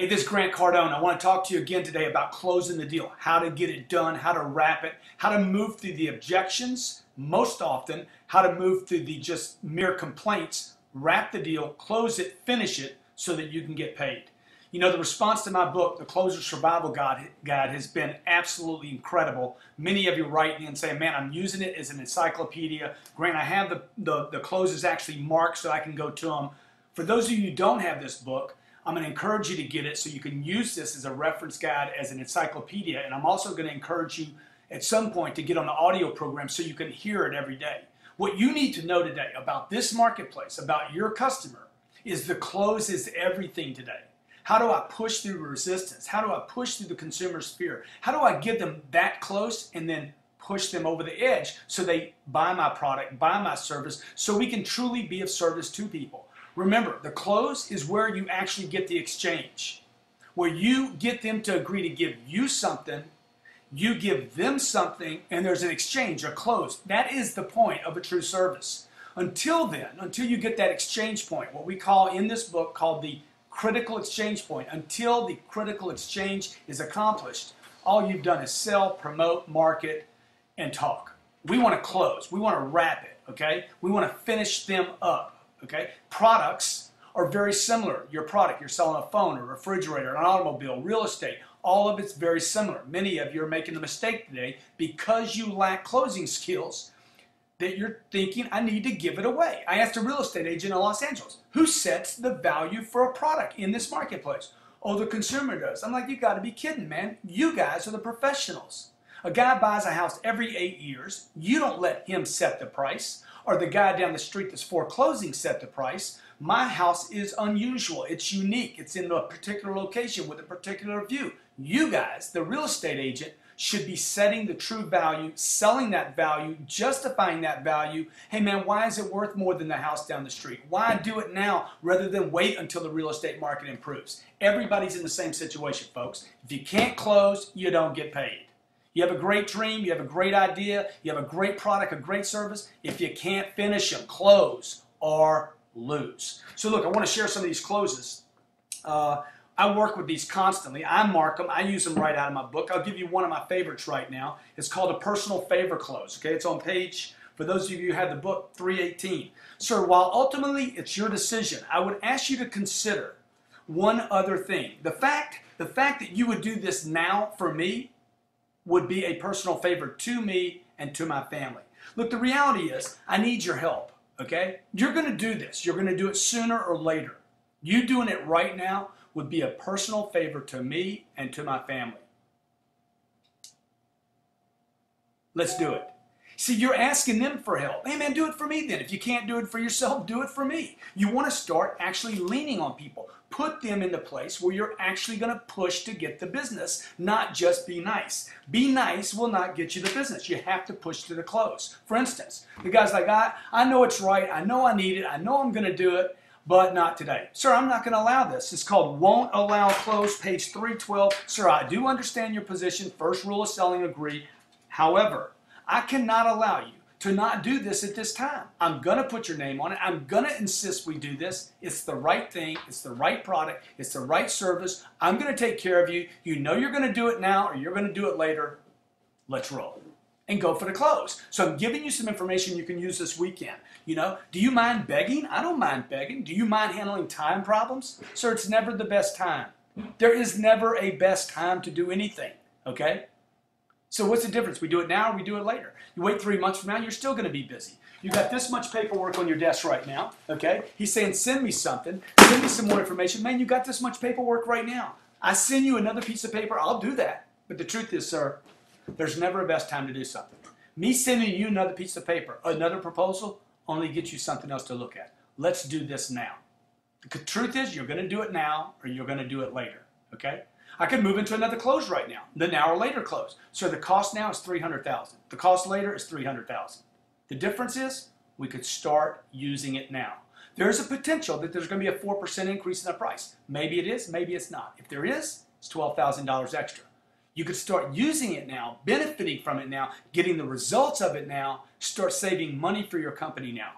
Hey, this is Grant Cardone. I want to talk to you again today about closing the deal, how to get it done, how to wrap it, how to move through the objections, most often, how to move through the just mere complaints, wrap the deal, close it, finish it so that you can get paid. You know, the response to my book, The Closer Survival Guide, has been absolutely incredible. Many of you write me and say, man, I'm using it as an encyclopedia. Grant, I have the closes actually marked so I can go to them. For those of you who don't have this book, I'm going to encourage you to get it so you can use this as a reference guide, as an encyclopedia, and I'm also going to encourage you at some point to get on the audio program so you can hear it every day. What you need to know today about this marketplace, about your customer, is the close is everything today. How do I push through resistance? How do I push through the consumer's fear? How do I get them that close and then push them over the edge so they buy my product, buy my service, so we can truly be of service to people? Remember, the close is where you actually get the exchange, where you get them to agree to give you something, you give them something, and there's an exchange, a close. That is the point of a true service. Until then, until you get that exchange point, what we call in this book called the critical exchange point, until the critical exchange is accomplished, all you've done is sell, promote, market, and talk. We want to close. We want to wrap it, okay? We want to finish them up. Okay, products are very similar. Your product, you're selling a phone, a refrigerator, an automobile, real estate, all of it's very similar. Many of you are making the mistake today because you lack closing skills that you're thinking, I need to give it away. I asked a real estate agent in Los Angeles, who sets the value for a product in this marketplace? Oh, the consumer does. I'm like, you got to be kidding, man. You guys are the professionals. A guy buys a house every 8 years. You don't let him set the price. Or the guy down the street that's foreclosing set the price. My house is unusual. It's unique. It's in a particular location with a particular view. You guys, the real estate agent, should be setting the true value, selling that value, justifying that value. Hey man, why is it worth more than the house down the street? Why do it now rather than wait until the real estate market improves? Everybody's in the same situation, folks. If you can't close, you don't get paid. You have a great dream, you have a great idea, you have a great product, a great service. If you can't finish them, close or lose. So look, I want to share some of these closes. I work with these constantly. I mark them. I use them right out of my book. I'll give you one of my favorites right now. It's called a personal favor close. Okay, it's on page, for those of you who have the book, 318. Sir, while ultimately it's your decision, I would ask you to consider one other thing. The fact that you would do this now for me would be a personal favor to me and to my family. Look, the reality is I need your help, okay? You're going to do this. You're going to do it sooner or later. You doing it right now would be a personal favor to me and to my family. Let's do it. See, you're asking them for help. Hey, man, do it for me then. If you can't do it for yourself, do it for me. You want to start actually leaning on people. Put them in the place where you're actually going to push to get the business, not just be nice. Be nice will not get you the business. You have to push to the close. For instance, the guy's like, I know it's right. I know I need it. I know I'm going to do it, but not today. Sir, I'm not going to allow this. It's called Won't Allow Close, page 312. Sir, I do understand your position. First rule of selling, agree. However, I cannot allow you to not do this at this time. I'm going to put your name on it. I'm going to insist we do this. It's the right thing. It's the right product. It's the right service. I'm going to take care of you. You know you're going to do it now or you're going to do it later. Let's roll and go for the close. So I'm giving you some information you can use this weekend. You know, do you mind begging? I don't mind begging. Do you mind handling time problems? Sir, it's never the best time. There is never a best time to do anything, okay? So what's the difference? We do it now or we do it later? You wait 3 months from now, you're still going to be busy. You got this much paperwork on your desk right now, okay? He's saying, send me something. Send me some more information. Man, you got this much paperwork right now. I send you another piece of paper, I'll do that. But the truth is, sir, there's never a best time to do something. Me sending you another piece of paper, another proposal, only gets you something else to look at. Let's do this now. The truth is, you're going to do it now or you're going to do it later, okay? I could move into another close right now, the now or later close. So the cost now is $300,000. The cost later is $300,000. The difference is we could start using it now. There's a potential that there's going to be a 4% increase in the price. Maybe it is, maybe it's not. If there is, it's $12,000 extra. You could start using it now, benefiting from it now, getting the results of it now, start saving money for your company now.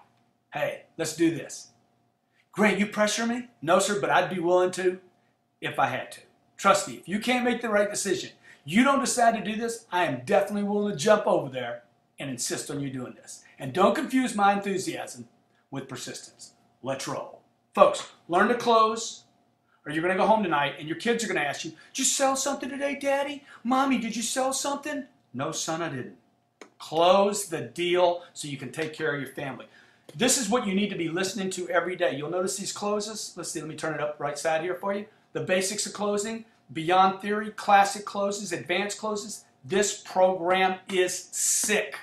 Hey, let's do this. Grant, you pressure me? No, sir, but I'd be willing to. if I had to. Trust me, if you can't make the right decision, you don't decide to do this, I am definitely willing to jump over there and insist on you doing this. And don't confuse my enthusiasm with persistence. Let's roll. Folks, learn to close, or you're going to go home tonight and your kids are going to ask you, did you sell something today, Daddy? Mommy, did you sell something? No, son, I didn't. Close the deal so you can take care of your family. This is what you need to be listening to every day. You'll notice these closes. Let's see, let me turn it up right side here for you. The basics of closing, beyond theory, classic closes, advanced closes. This program is sick.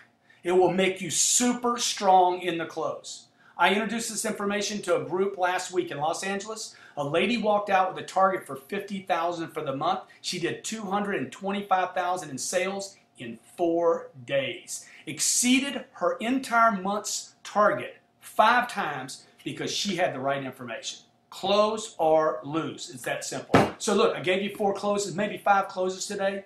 It will make you super strong in the close. I introduced this information to a group last week in Los Angeles. A lady walked out with a target for $50,000 for the month. She did $225,000 in sales in 4 days. Exceeded her entire month's target 5 times because she had the right information. Close or lose. It's that simple. So look, I gave you 4 closes, maybe 5 closes today.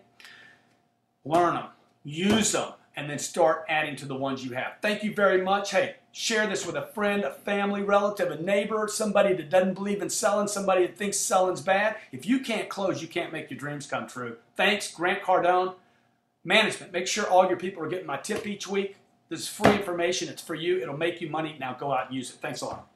Learn them, use them, and then start adding to the ones you have. Thank you very much. Hey, share this with a friend, a family, relative, a neighbor, somebody that doesn't believe in selling, somebody that thinks selling's bad. If you can't close, you can't make your dreams come true. Thanks, Grant Cardone. Management, make sure all your people are getting my tip each week. This is free information. It's for you. It'll make you money. Now go out and use it. Thanks a lot.